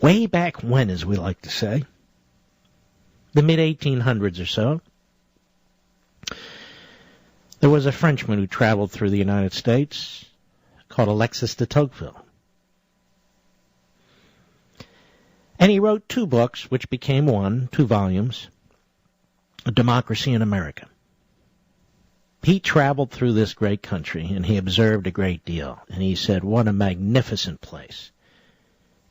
Way back when, as we like to say, the mid-1800s or so, there was a Frenchman who traveled through the United States called Alexis de Tocqueville. And he wrote 2 books, which became 2 volumes, A Democracy in America. He traveled through this great country, and he observed a great deal. And he said, what a magnificent place.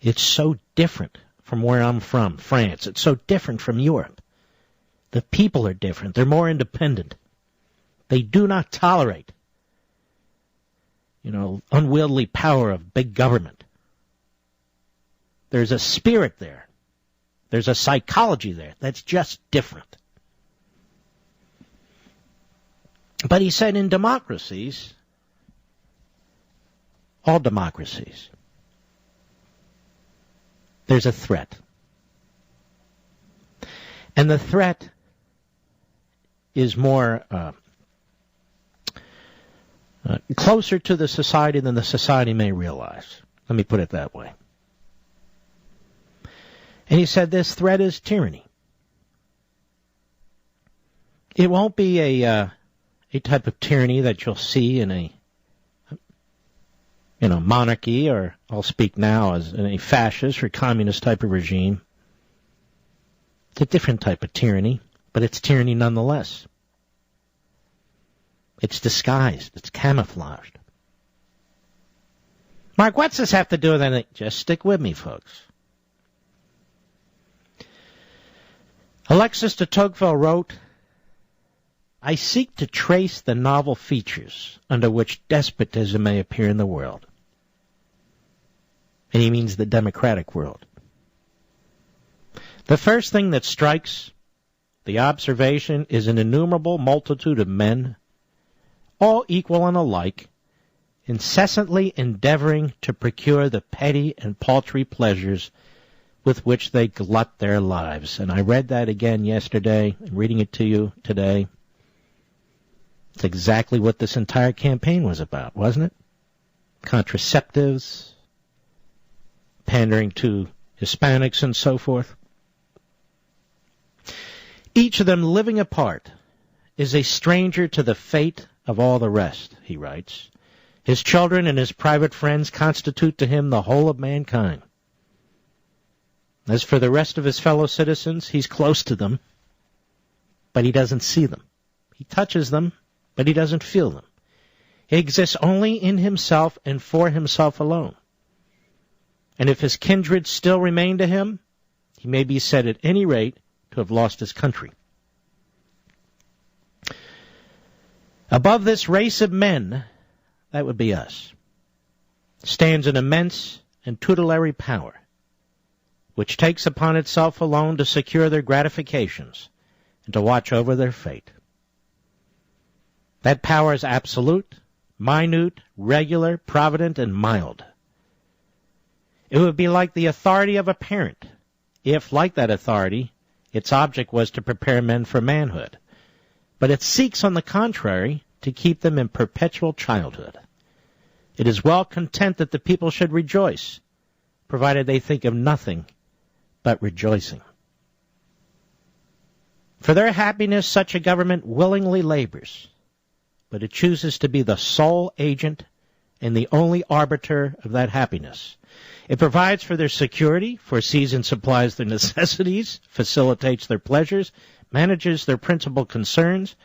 It's so different from where I'm from, France. It's so different from Europe. The people are different. They're more independent. They do not tolerate, unwieldy power of big government. There's a spirit there. There's a psychology there that's just different. But he said in democracies, all democracies, there's a threat. And the threat is more closer to the society than the society may realize. Let me put it that way. And he said this threat is tyranny. It won't be a type of tyranny that you'll see in a monarchy, or I'll speak now as in a fascist or communist type of regime. It's a different type of tyranny, but it's tyranny nonetheless. It's disguised. It's camouflaged. Mark, what's this have to do with anything? Just stick with me, folks. Alexis de Tocqueville wrote, I seek to trace the novel features under which despotism may appear in the world. And he means the democratic world. The first thing that strikes the observation is an innumerable multitude of men, all equal and alike, incessantly endeavoring to procure the petty and paltry pleasures with which they glut their lives. And I read that again yesterday. I'm reading it to you today. It's exactly what this entire campaign was about, wasn't it? Contraceptives, pandering to Hispanics and so forth. Each of them living apart is a stranger to the fate of all the rest, he writes. His children and his private friends constitute to him the whole of mankind. As for the rest of his fellow citizens, he's close to them, but he doesn't see them. He touches them, but he doesn't feel them. He exists only in himself and for himself alone. And if his kindred still remain to him, he may be said at any rate to have lost his country. Above this race of men, that would be us, stands an immense and tutelary power, which takes upon itself alone to secure their gratifications and to watch over their fate. That power is absolute, minute, regular, provident, and mild. It would be like the authority of a parent, if, like that authority, its object was to prepare men for manhood. But it seeks, on the contrary, to keep them in perpetual childhood. It is well content that the people should rejoice, provided they think of nothing but rejoicing. For their happiness, such a government willingly labors, but it chooses to be the sole agent and the only arbiter of that happiness. It provides for their security, foresees and supplies their necessities, facilitates their pleasures, manages their principal concerns.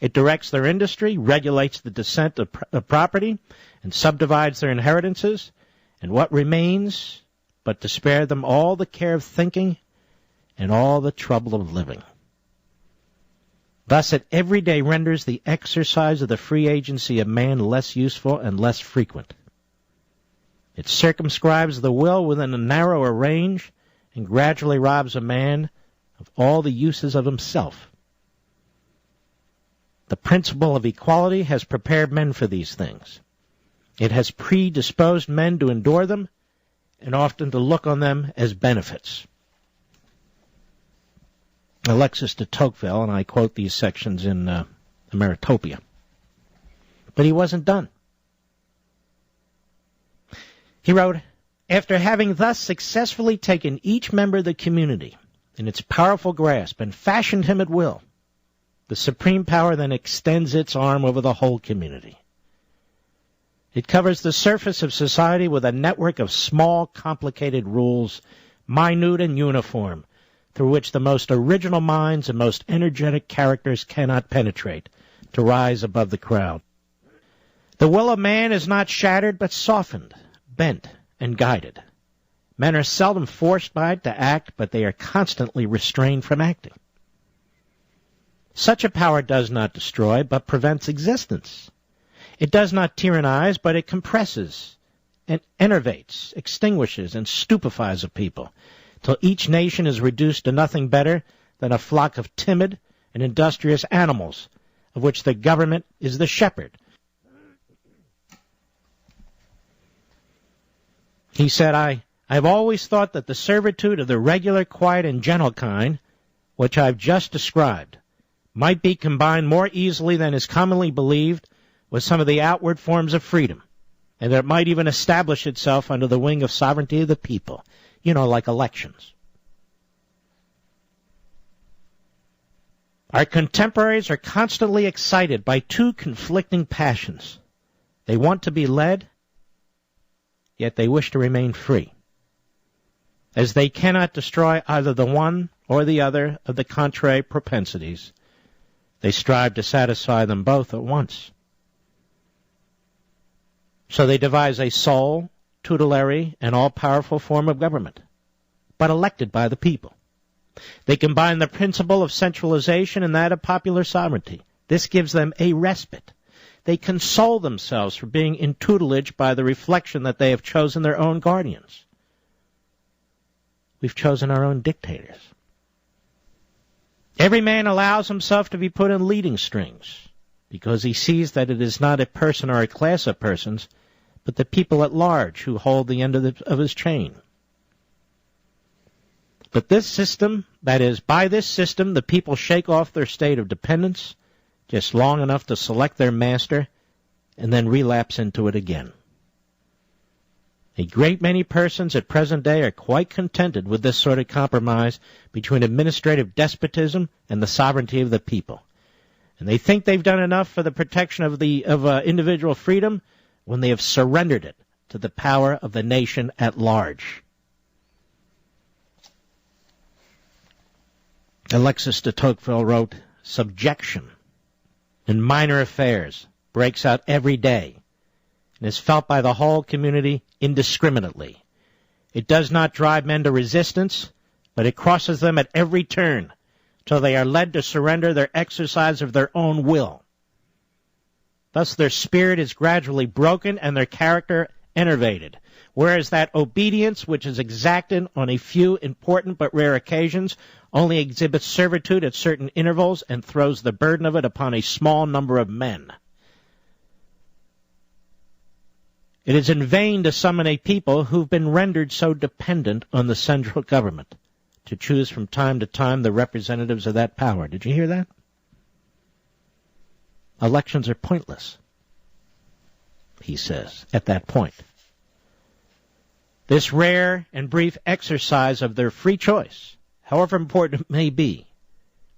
It directs their industry, regulates the descent of property, and subdivides their inheritances. And what remains but to spare them all the care of thinking and all the trouble of living? Thus it every day renders the exercise of the free agency of man less useful and less frequent. It circumscribes the will within a narrower range and gradually robs a man of all the uses of himself. The principle of equality has prepared men for these things. It has predisposed men to endure them and often to look on them as benefits. Alexis de Tocqueville, and I quote these sections in Meritopia. But he wasn't done. He wrote, After having thus successfully taken each member of the community in its powerful grasp and fashioned him at will, the supreme power then extends its arm over the whole community. It covers the surface of society with a network of small, complicated rules, minute and uniform, through which the most original minds and most energetic characters cannot penetrate to rise above the crowd. The will of man is not shattered, but softened, bent, and guided. Men are seldom forced by it to act, but they are constantly restrained from acting. Such a power does not destroy, but prevents existence. It does not tyrannize, but it compresses and enervates, extinguishes, and stupefies a people, till each nation is reduced to nothing better than a flock of timid and industrious animals, of which the government is the shepherd. He said, I've always thought that the servitude of the regular, quiet, and gentle kind, which I've just described, might be combined more easily than is commonly believed with some of the outward forms of freedom, and that it might even establish itself under the wing of sovereignty of the people, like elections. Our contemporaries are constantly excited by two conflicting passions. They want to be led, yet they wish to remain free. As they cannot destroy either the one or the other of the contrary propensities, they strive to satisfy them both at once. So they devise a sole, tutelary, and all-powerful form of government, but elected by the people. They combine the principle of centralization and that of popular sovereignty. This gives them a respite. They console themselves for being in tutelage by the reflection that they have chosen their own guardians. We've chosen our own dictators. Every man allows himself to be put in leading strings, because he sees that it is not a person or a class of persons, but the people at large who hold the end of his chain. But this system, that is, by this system, the people shake off their state of dependence just long enough to select their master and then relapse into it again. A great many persons at present day are quite contented with this sort of compromise between administrative despotism and the sovereignty of the people. And they think they've done enough for the protection of individual freedom when they have surrendered it to the power of the nation at large. Alexis de Tocqueville wrote, "Subjection in minor affairs breaks out every day and is felt by the whole community indiscriminately. It does not drive men to resistance, but it crosses them at every turn till they are led to surrender their exercise of their own will. Thus their spirit is gradually broken and their character enervated, whereas that obedience which is exacted on a few important but rare occasions only exhibits servitude at certain intervals and throws the burden of it upon a small number of men. It is in vain to summon a people who've been rendered so dependent on the central government to choose from time to time the representatives of that power." Did you hear that? Elections are pointless, he says, at that point. This rare and brief exercise of their free choice, however important it may be,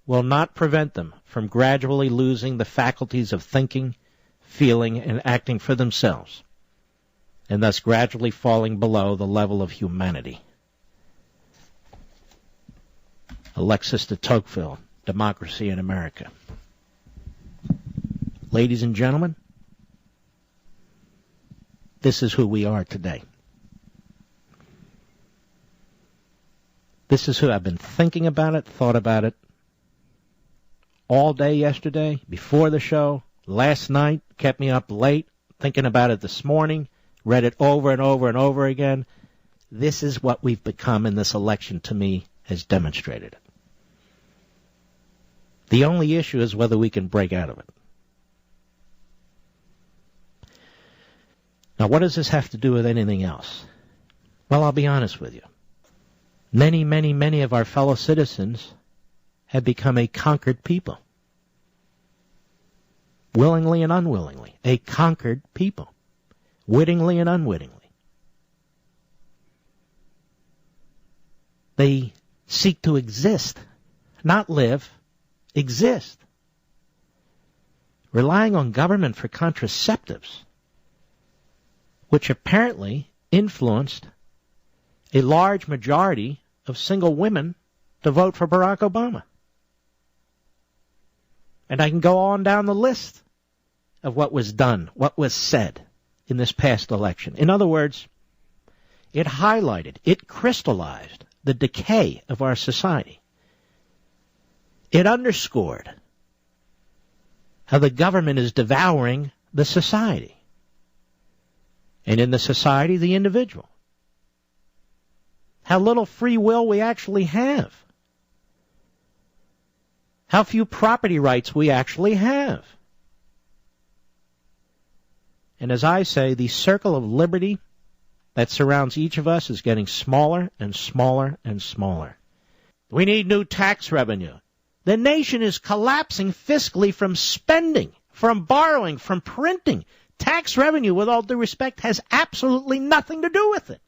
will not prevent them from gradually losing the faculties of thinking, feeling, and acting for themselves, and thus gradually falling below the level of humanity. Alexis de Tocqueville, Democracy in America. Ladies and gentlemen, this is who we are today. This is who I've been thinking about it, thought about it all day yesterday, before the show, last night, kept me up late, thinking about it this morning, read it over and over and over again. This is what we've become, and this election, to me, has demonstrated it. The only issue is whether we can break out of it. Now, what does this have to do with anything else? Well, I'll be honest with you. Many, many, many of our fellow citizens have become a conquered people. Willingly and unwillingly. A conquered people. Wittingly and unwittingly. They seek to exist, not live, exist. Relying on government for contraceptives, which apparently influenced a large majority of single women to vote for Barack Obama. And I can go on down the list of what was done, what was said in this past election. In other words, it highlighted, it crystallized the decay of our society. It underscored how the government is devouring the society. And in the society, the individual. How little free will we actually have. How few property rights we actually have. And as I say, the circle of liberty that surrounds each of us is getting smaller and smaller and smaller. We need new tax revenue. The nation is collapsing fiscally from spending, from borrowing, from printing. Tax revenue, with all due respect, has absolutely nothing to do with it.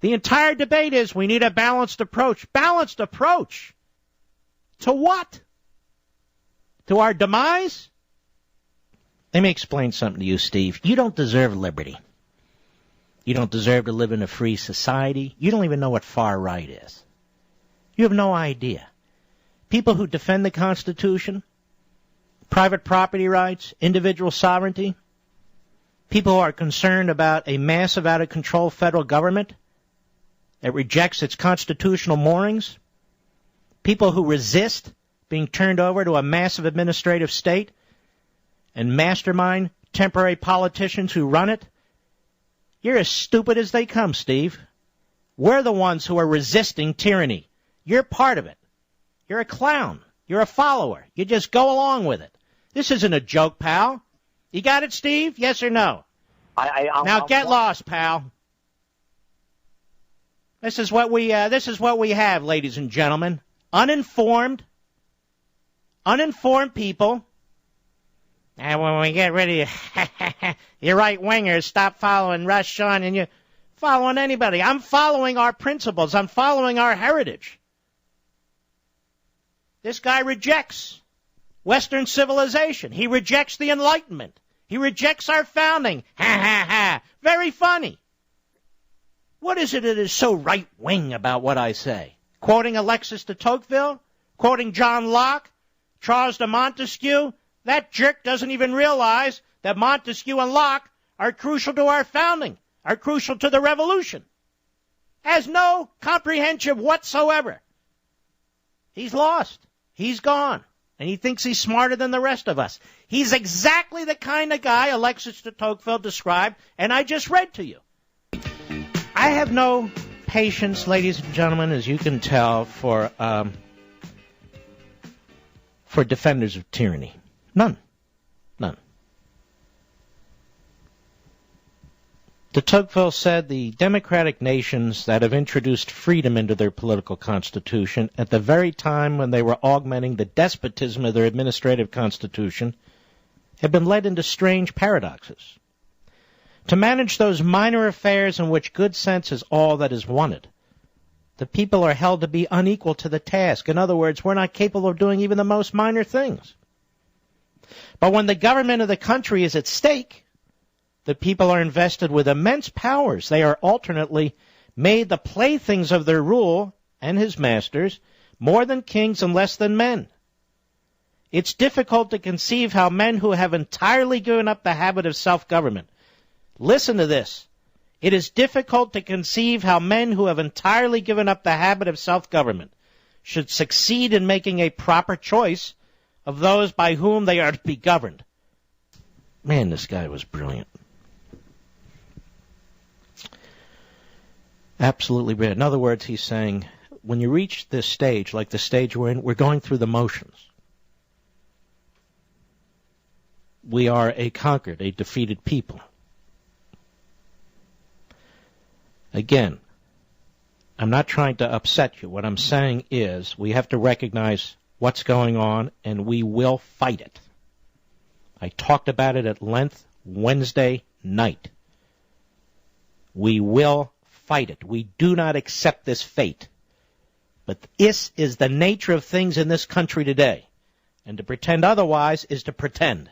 The entire debate is we need a balanced approach. Balanced approach? To what? To our demise? Let me explain something to you, Steve. You don't deserve liberty. You don't deserve to live in a free society. You don't even know what far right is. You have no idea. People who defend the Constitution, private property rights, individual sovereignty, people who are concerned about a massive, out-of-control federal government that rejects its constitutional moorings, people who resist being turned over to a massive administrative state and mastermind temporary politicians who run it, you're as stupid as they come, Steve. We're the ones who are resisting tyranny. You're part of it. You're a clown. You're a follower. You just go along with it. This isn't a joke, pal. You got it, Steve? Yes or no? Now get lost, pal. This is what we have, ladies and gentlemen. Uninformed people. And when we get rid of you right-wingers, stop following Rush, Sean, and you're following anybody. I'm following our principles. I'm following our heritage. This guy rejects Western civilization. He rejects the Enlightenment. He rejects our founding. Ha, ha, ha. Very funny. What is it that is so right-wing about what I say? Quoting Alexis de Tocqueville? Quoting John Locke? Charles de Montesquieu? That jerk doesn't even realize that Montesquieu and Locke are crucial to our founding, are crucial to the revolution. Has no comprehension whatsoever. He's lost. He's gone. And he thinks he's smarter than the rest of us. He's exactly the kind of guy Alexis de Tocqueville described, and I just read to you. I have no patience, ladies and gentlemen, as you can tell, for defenders of tyranny. None. De Tocqueville said the democratic nations that have introduced freedom into their political constitution at the very time when they were augmenting the despotism of their administrative constitution have been led into strange paradoxes. To manage those minor affairs in which good sense is all that is wanted, the people are held to be unequal to the task. In other words, we're not capable of doing even the most minor things. But when the government of the country is at stake, the people are invested with immense powers. They are alternately made the playthings of their rule and his masters, more than kings and less than men. It's difficult to conceive how men who have entirely given up the habit of self-government, listen to this, it is difficult to conceive how men who have entirely given up the habit of self-government should succeed in making a proper choice of those by whom they are to be governed. Man, this guy was brilliant. Absolutely brilliant. In other words, he's saying, when you reach this stage, like the stage we're in, we're going through the motions. We are a conquered, a defeated people. Again, I'm not trying to upset you. What I'm saying is we have to recognize what's going on, and we will fight it. I talked about it at length Wednesday night. We will fight it. We do not accept this fate. But this is the nature of things in this country today. And to pretend otherwise is to pretend.